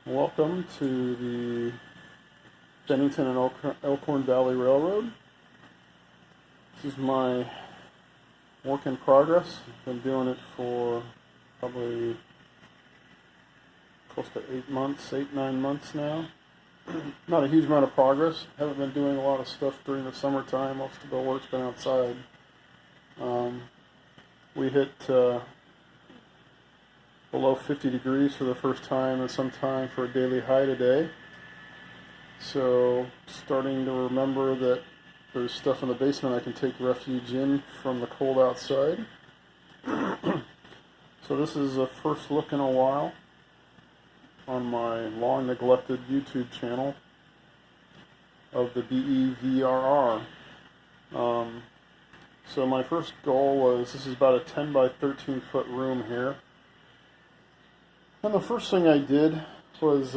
Welcome to the Bennington and Elkhorn Valley Railroad. This is my work in progress. I've been doing it for probably close to 8, 9 months now. Not a huge amount of progress. Haven't been doing a lot of stuff during the summertime. Most of the work's been outside. We hit below 50 degrees for the first time in some time for a daily high today. So starting to remember that there's stuff in the basement I can take refuge in from the cold outside. So this is a first look in a while on my long neglected YouTube channel of the BEVRR. So my first goal was, this is about a 10 by 13 foot room here. And the first thing I did was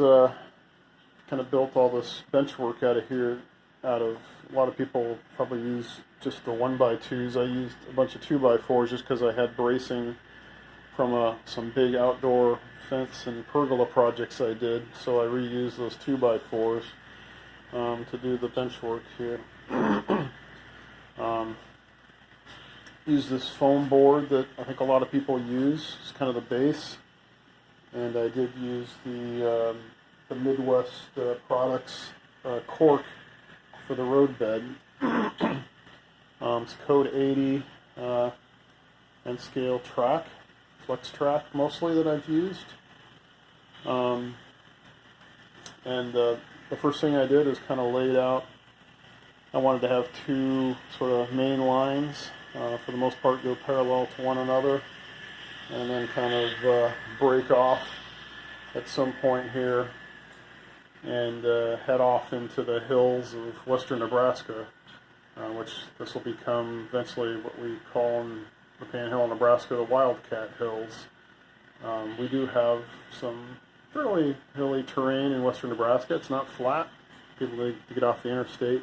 kind of built all this bench work out of here. A lot of people probably use just the 1x2s. I used a bunch of 2x4s just because I had bracing from some big outdoor fence and pergola projects I did. So I reused those 2x4s to do the bench work here. Use this foam board that I think a lot of people use. It's kind of the base. And I did use the Midwest Products cork for the road bed. It's code 80 and scale track, flex track mostly that I've used. And the first thing I did is kind of laid out. I wanted to have two sort of main lines, for the most part go parallel to one another, and then kind of break off at some point here and head off into the hills of western Nebraska, which this will become eventually what we call in the Panhandle of Nebraska the Wildcat Hills. We do have some fairly hilly terrain in western Nebraska. It's not flat. People need to get off the interstate.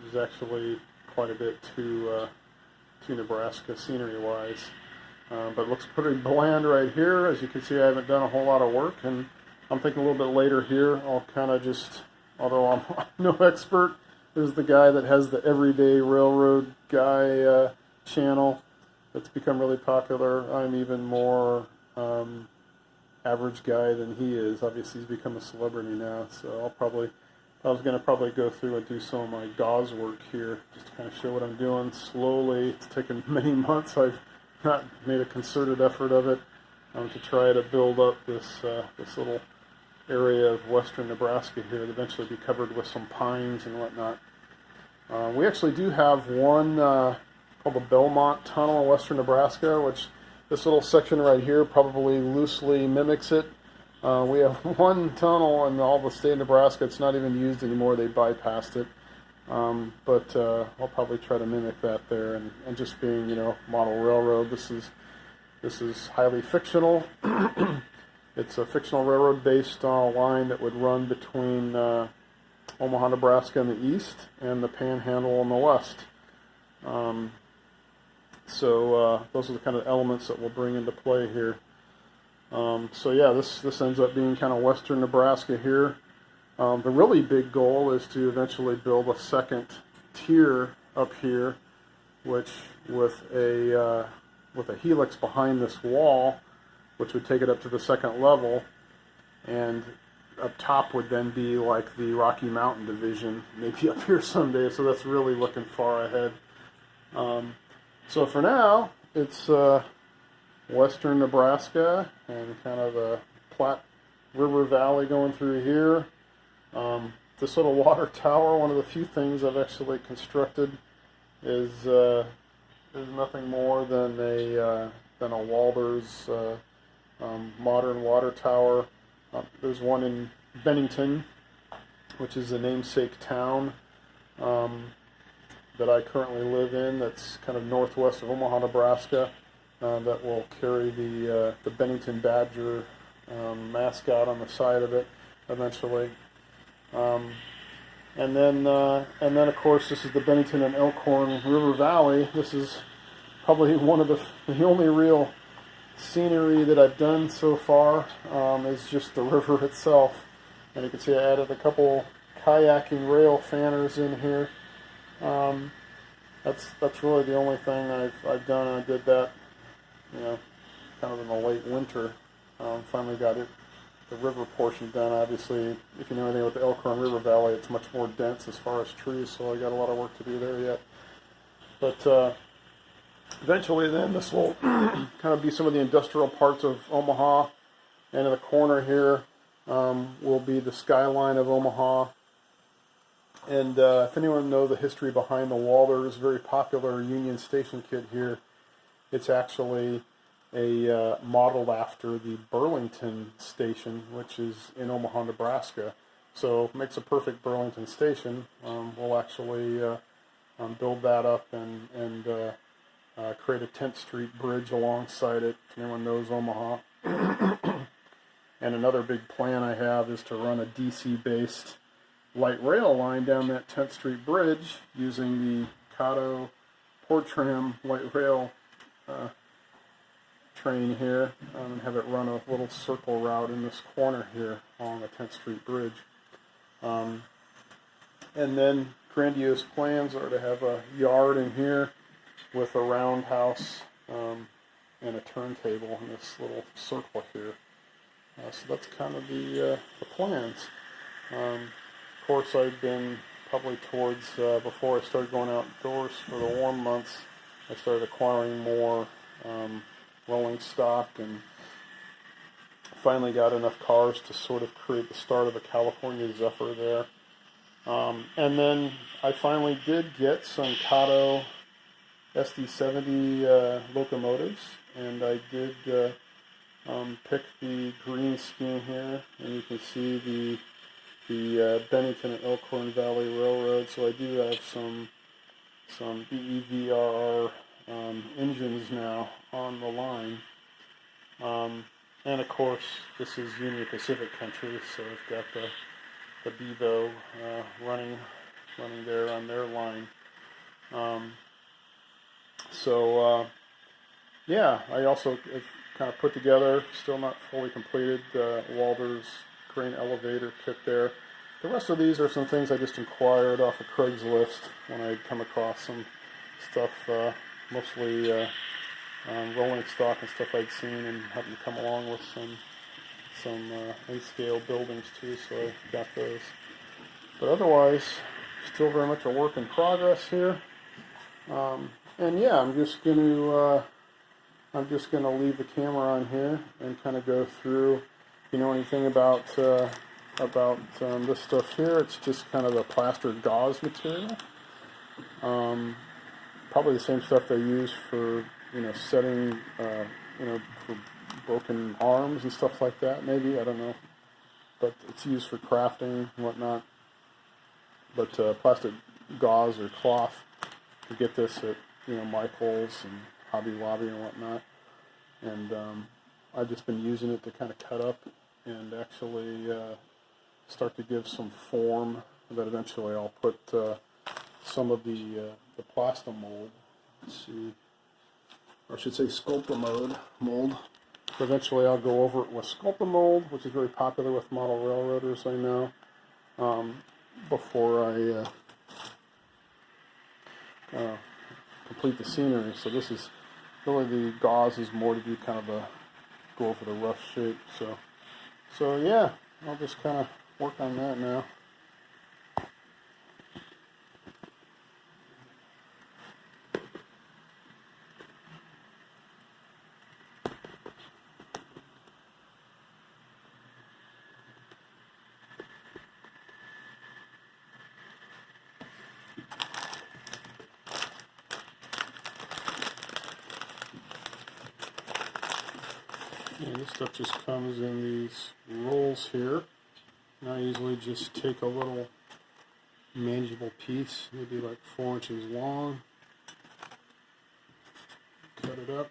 There's actually quite a bit to Nebraska scenery-wise. But it looks pretty bland right here. As you can see, I haven't done a whole lot of work, and I'm thinking a little bit later here, I'll kind of just, although I'm no expert, there's the guy that has the Everyday Railroad Guy channel that's become really popular. I'm even more average guy than he is. Obviously, he's become a celebrity now, so I was going to probably go through and do some of my gauze work here, just to kind of show what I'm doing slowly. It's taken many months. I've not made a concerted effort of it to try to build up this little area of western Nebraska here that eventually be covered with some pines and whatnot. We actually do have one called the Belmont Tunnel in western Nebraska, which this little section right here probably loosely mimics it. We have one tunnel in all the state of Nebraska. It's not even used anymore. They bypassed it. But I'll probably try to mimic that there, and just being, model railroad. This is highly fictional. It's a fictional railroad based on a line that would run between Omaha, Nebraska in the east and the Panhandle in the west. So those are the kind of elements that we'll bring into play here. So yeah, this ends up being kind of western Nebraska here. The really big goal is to eventually build a second tier up here, which with a helix behind this wall, which would take it up to the second level, and up top would then be like the Rocky Mountain Division, maybe up here someday. So that's really looking far ahead. So for now, it's western Nebraska and kind of the Platte River Valley going through here. This little water tower, one of the few things I've actually constructed, is nothing more than a Walder's modern water tower. There's one in Bennington, which is a namesake town that I currently live in. That's kind of northwest of Omaha, Nebraska. That will carry the Bennington Badger mascot on the side of it eventually. And then of course, this is the Bennington and Elkhorn River Valley. This is probably one of the only real scenery that I've done so far is just the river itself. And you can see I added a couple kayaking rail fanners in here. That's really the only thing I've done. I did that, you know, kind of in the late winter. Finally got the river portion done. Obviously, if you know anything about the Elkhorn River Valley, it's much more dense as far as trees, so I got a lot of work to do there yet. But eventually then this will kind of be some of the industrial parts of Omaha, and in the corner here will be the skyline of Omaha. And if anyone knows the history behind the wall, there's a very popular Union Station kit here. It's actually modeled after the Burlington Station, which is in Omaha, Nebraska. So it makes a perfect Burlington Station. We'll actually build that up and create a 10th Street bridge alongside it, if anyone knows Omaha. And another big plan I have is to run a DC-based light rail line down that 10th Street bridge using the Kato Port Tram light rail train here, and have it run a little circle route in this corner here along the 10th Street bridge. And then grandiose plans are to have a yard in here with a roundhouse and a turntable in this little circle here. So that's kind of the plans. Of course, I've been probably towards, before I started going outdoors for the warm months, I started acquiring more rolling stock, and finally got enough cars to sort of create the start of a California Zephyr there. And then I finally did get some Kato SD70 locomotives, and I did pick the green scheme here, and you can see the Bennington and Elkhorn Valley Railroad. So I do have some BEVRR engines now on the line. And of course, this is Union Pacific country, so I've got the Bevo running there on their line. Yeah, I also have kind of put together, still not fully completed, Walder's grain elevator kit there. The rest of these are some things I just inquired off of Craigslist when I come across some stuff, mostly rolling stock and stuff I'd seen, and happened to come along with some in-scale buildings too, so I got those. But otherwise, still very much a work in progress here. And yeah, I'm just going to leave the camera on here and kind of go through. If you know anything about this stuff here, it's just kind of a plaster gauze material. Probably the same stuff they use for setting for broken arms and stuff like that. Maybe, I don't know, but it's used for crafting and whatnot. But plastic gauze or cloth, you get this at Michael's and Hobby Lobby and whatnot. And I've just been using it to kind of cut up and actually start to give some form that eventually I'll put some of the plaster mold. Let's see, or I should say sculptor mold. Eventually I'll go over it with sculptor mold, which is very popular with model railroaders, I know, before I complete the scenery. So this is really, the gauze is more to do kind of go over the rough shape. So yeah, I'll just kind of work on that now. And this stuff just comes in these rolls here. And I usually just take a little manageable piece, maybe like 4 inches long, cut it up,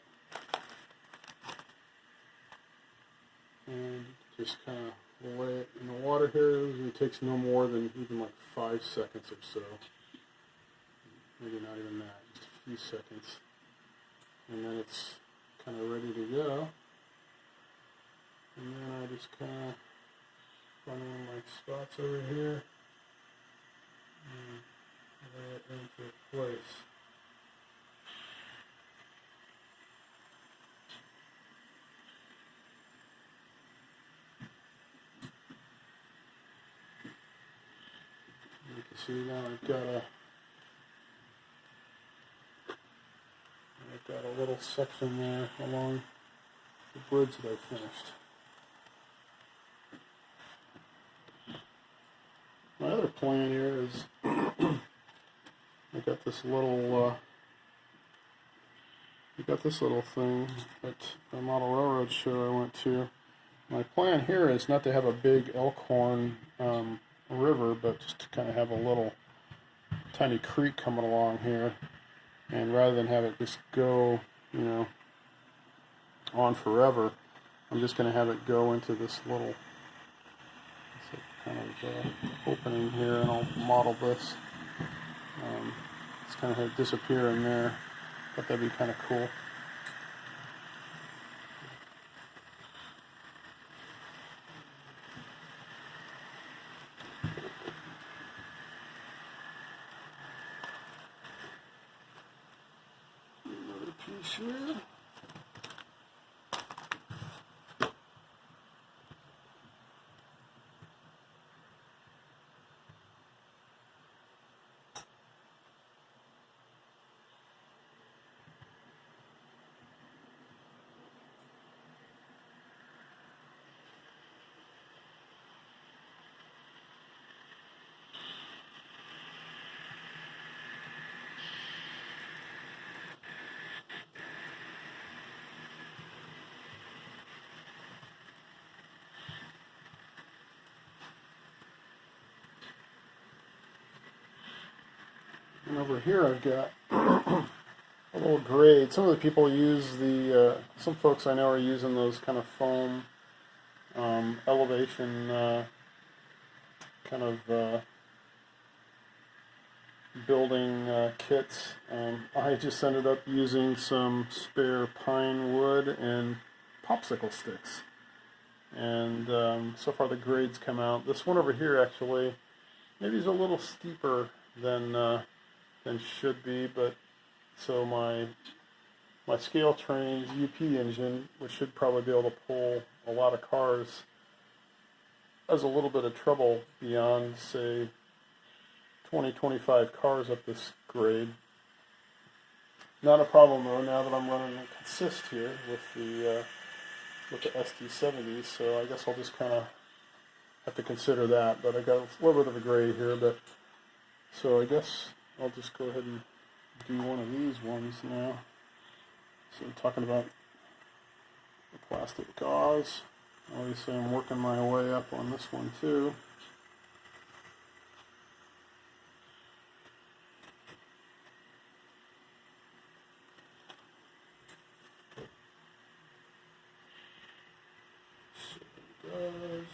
and just kind of lay it in the water here. It takes no more than even like 5 seconds or so. Maybe not even that, just a few seconds. And then it's kind of ready to go. And then I just kind of run in my spots over here and lay it into place. You can see now I've got a little section there along the bridge that I finished. My other plan here is I got this little thing at the model railroad show I went to. My plan here is not to have a big Elkhorn river, but just to kind of have a little tiny creek coming along here, and rather than have it just go, you know, on forever, I'm just going to have it go into this little kind of opening here, and I'll model this. It's kind of have it disappear in there. I thought that'd be kind of cool. Another piece here. And over here I've got a little grade. Some of the people use some folks I know are using those kind of foam elevation kind of building kits. I just ended up using some spare pine wood and popsicle sticks. And so far the grades come out. This one over here actually maybe is a little steeper than should be, but so my scale train's UP engine, which should probably be able to pull a lot of cars, has a little bit of trouble beyond, say, 20-25 cars up this grade. Not a problem though, now that I'm running a consist here with the ST70s, so I guess I'll just kind of have to consider that. But I got a little bit of a grade here, but so I guess I'll just go ahead and do one of these ones now. So I'm talking about the plastic gauze. Obviously I'm working my way up on this one too. So it does.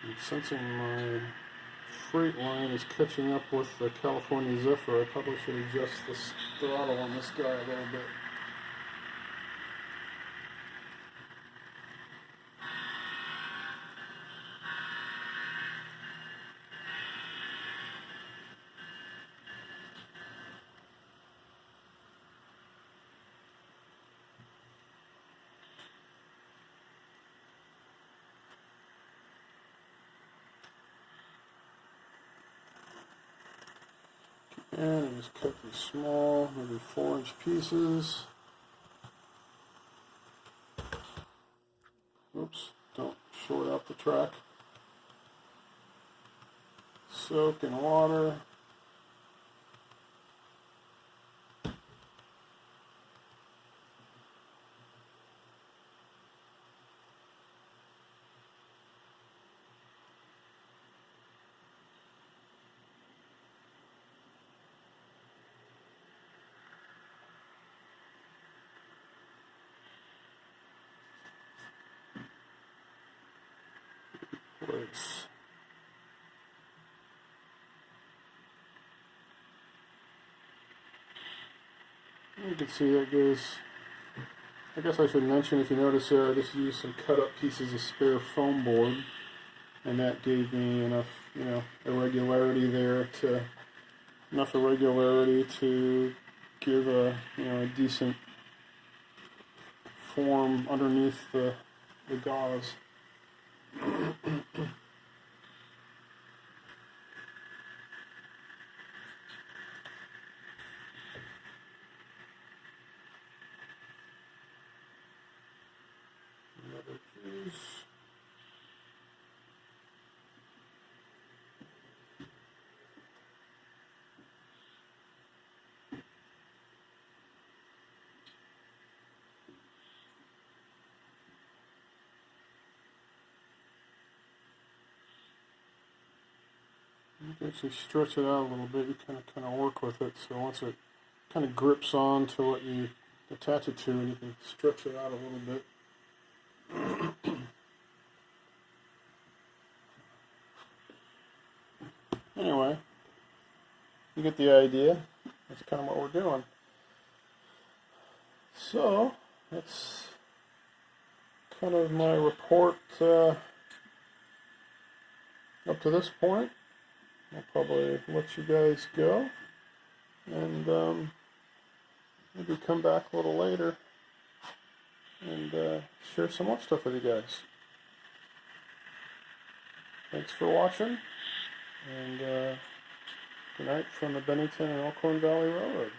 I'm sensing my freight line is catching up with the California Zephyr. I probably should adjust the throttle on this guy a little bit. And I just cut these small, maybe 4-inch pieces. Oops, don't short out the track. Soak in water. place. You can see that goes. I guess I should mention, if you notice there, I just used some cut up pieces of spare foam board, and that gave me enough, irregularity there to give a decent form underneath the gauze. Another piece. You can actually stretch it out a little bit. You kind of work with it. So once it kind of grips on to what you attach it to, and you can stretch it out a little bit. Anyway, you get the idea. That's kind of what we're doing. So that's kind of my report up to this point. I'll probably let you guys go, and maybe come back a little later and share some more stuff with you guys. Thanks for watching, and good night from the Bennington and Elkhorn Valley Railroad.